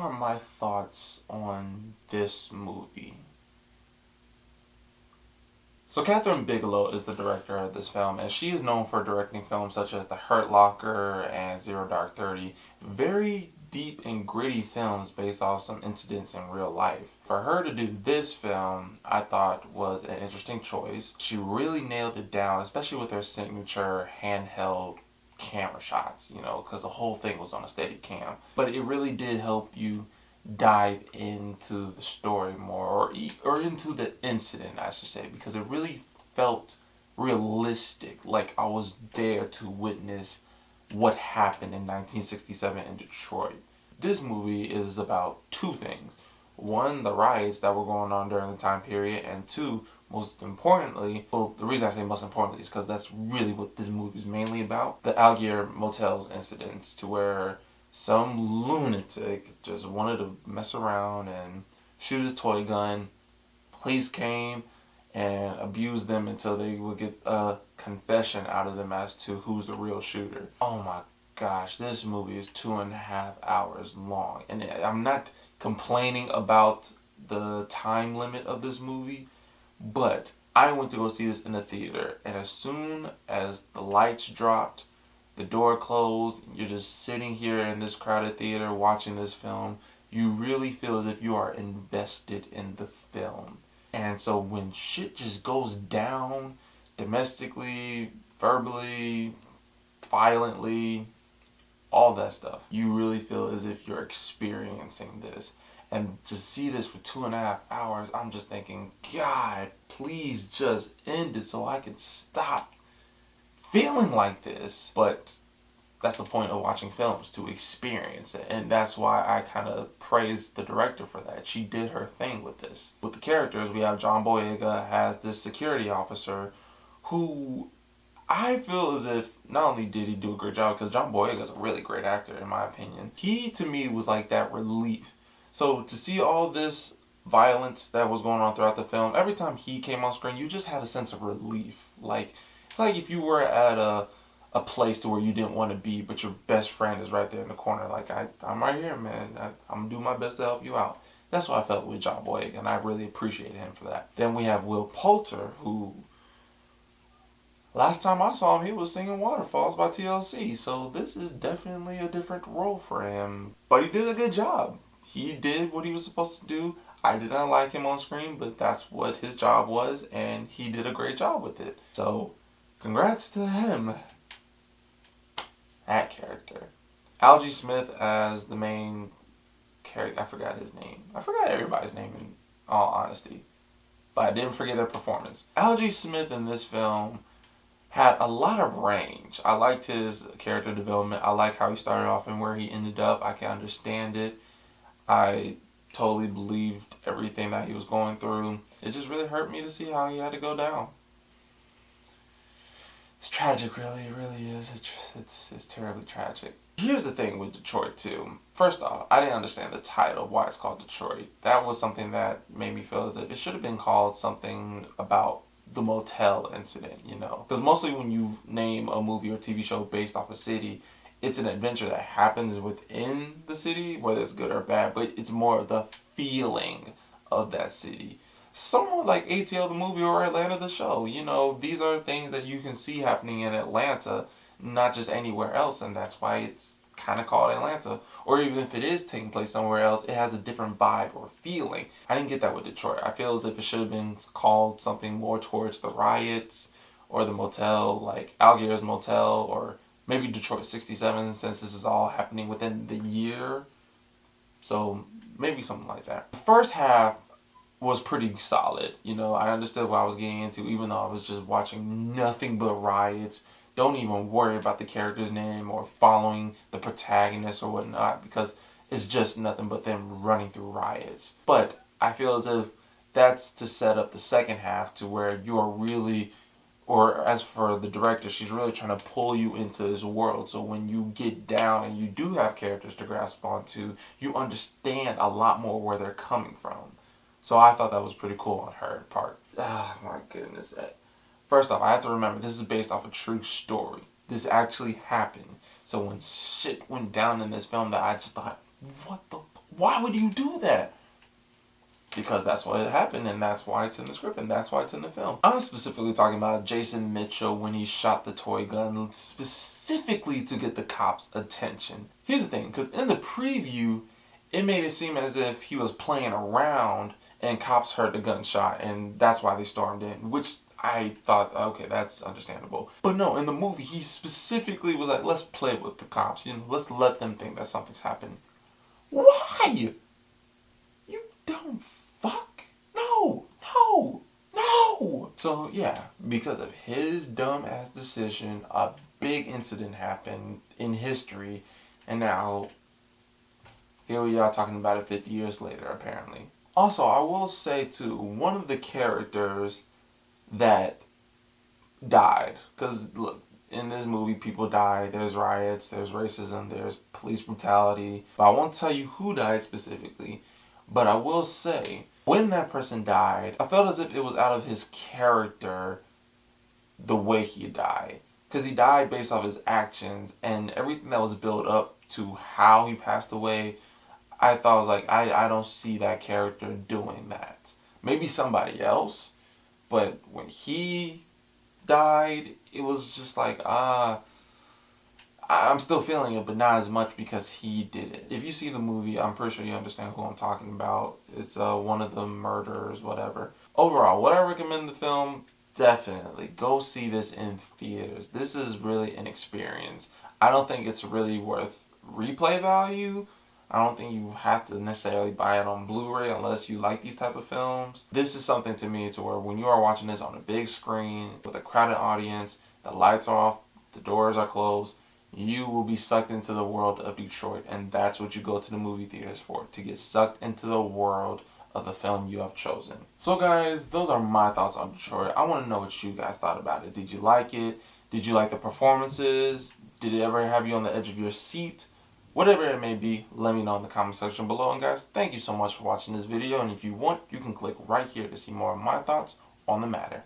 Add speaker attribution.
Speaker 1: are my thoughts on this movie? So Catherine Bigelow is the director of this film, and she is known for directing films such as The Hurt Locker and Zero Dark 30. Very deep and gritty films based off some incidents in real life. For her to do this film, I thought was an interesting choice. She really nailed it down, especially with her signature handheld camera shots, because the whole thing was on a steady cam. But it really did help you dive into the story more, or into the incident, I should say, because it really felt realistic, like I was there to witness what happened in 1967 in Detroit. This movie is about two things. One, the riots that were going on during the time period, and two, most importantly, well, the reason I say most importantly is because that's really what this movie is mainly about, the Algier Motels incidents, to where some lunatic just wanted to mess around and shoot his toy gun. Police came and abused them until they would get a confession out of them as to who's the real shooter. Oh my gosh, this movie is 2.5 hours long. And I'm not complaining about the time limit of this movie, but I went to go see this in the theater, and as soon as the lights dropped, the door closed, you're just sitting here in this crowded theater watching this film, you really feel as if you are invested in the film. And so when shit just goes down domestically, verbally, violently, all that stuff, you really feel as if you're experiencing this. And to see this for 2.5 hours, I'm just thinking, God, please just end it so I can stop feeling like this. But that's the point of watching films, to experience it. And that's why I kind of praise the director for that. She did her thing with this. With the characters, we have John Boyega as this security officer who I feel as if not only did he do a great job, because John Boyega is a really great actor in my opinion, he to me was like that relief. So to see all this violence that was going on throughout the film, every time he came on screen, you just had a sense of relief. Like, it's like if you were at a place to where you didn't want to be, but your best friend is right there in the corner. Like, I'm right here, man. I'm going to do my best to help you out. That's what I felt with John Boyega, and I really appreciate him for that. Then we have Will Poulter, who, last time I saw him, he was singing Waterfalls by TLC. So this is definitely a different role for him. But he did a good job. He did what he was supposed to do. I did not like him on screen, but that's what his job was, and he did a great job with it. So, congrats to him. That character. Algie Smith as the main character. I forgot his name. I forgot everybody's name in all honesty. But I didn't forget their performance. Algie Smith in this film had a lot of range. I liked his character development. I like how he started off and where he ended up. I can understand it. I totally believed everything that he was going through. It just really hurt me to see how he had to go down. It's tragic, really. It really is. It's terribly tragic. Here's the thing with Detroit, too. First off, I didn't understand the title, why it's called Detroit. That was something that made me feel as if it should have been called something about the motel incident, Because mostly when you name a movie or TV show based off a city, it's an adventure that happens within the city, whether it's good or bad, but it's more of the feeling of that city. Somewhat like ATL the movie or Atlanta the show. These are things that you can see happening in Atlanta, not just anywhere else, and that's why it's kind of called Atlanta. Or even if it is taking place somewhere else, it has a different vibe or feeling. I didn't get that with Detroit. I feel as if it should have been called something more towards the riots or the motel, like Algier's Motel, or maybe Detroit 67, since this is all happening within the year. So maybe something like that. The first half was pretty solid. I understood what I was getting into, even though I was just watching nothing but riots. Don't even worry about the character's name or following the protagonist or whatnot, because it's just nothing but them running through riots. But I feel as if that's to set up the second half, to where you are really, or as for the director, she's really trying to pull you into this world. So when you get down and you do have characters to grasp onto, you understand a lot more where they're coming from. So I thought that was pretty cool on her part. Oh my goodness. First off, I have to remember, this is based off a true story. This actually happened. So when shit went down in this film, that I just thought, Why would you do that? Because that's what happened, and that's why it's in the script, and that's why it's in the film. I'm specifically talking about Jason Mitchell when he shot the toy gun specifically to get the cops' attention. Here's the thing, because in the preview, it made it seem as if he was playing around and cops heard the gunshot, and that's why they stormed in, which I thought, okay, that's understandable. But no, in the movie, he specifically was like, let's play with the cops, let's let them think that something's happening. Why? You dumb fuck. No, no, no. So yeah, because of his dumb ass decision, a big incident happened in history, and now here we are talking about it 50 years later, apparently. Also, I will say too, one of the characters that died, because look, in this movie people die, there's riots, there's racism, there's police brutality, but I won't tell you who died specifically, but I will say, when that person died, I felt as if it was out of his character the way he died. Because he died based off his actions, and everything that was built up to how he passed away, I thought was like, I don't see that character doing that. Maybe somebody else, but when he died, it was just like, I'm still feeling it, but not as much because he did it. If you see the movie, I'm pretty sure you understand who I'm talking about. It's one of the murderers, whatever. Overall, would I recommend the film? Definitely. Go see this in theaters. This is really an experience. I don't think it's really worth replay value. I don't think you have to necessarily buy it on Blu-ray unless you like these type of films. This is something to me to where when you are watching this on a big screen with a crowded audience, the lights are off, the doors are closed, you will be sucked into the world of Detroit, and that's what you go to the movie theaters for, to get sucked into the world of the film you have chosen. So guys, those are my thoughts on Detroit. I want to know what you guys thought about it. Did you like it? Did you like the performances? Did it ever have you on the edge of your seat? Whatever it may be, let me know in the comment section below. And guys, thank you so much for watching this video. And if you want, you can click right here to see more of my thoughts on the matter.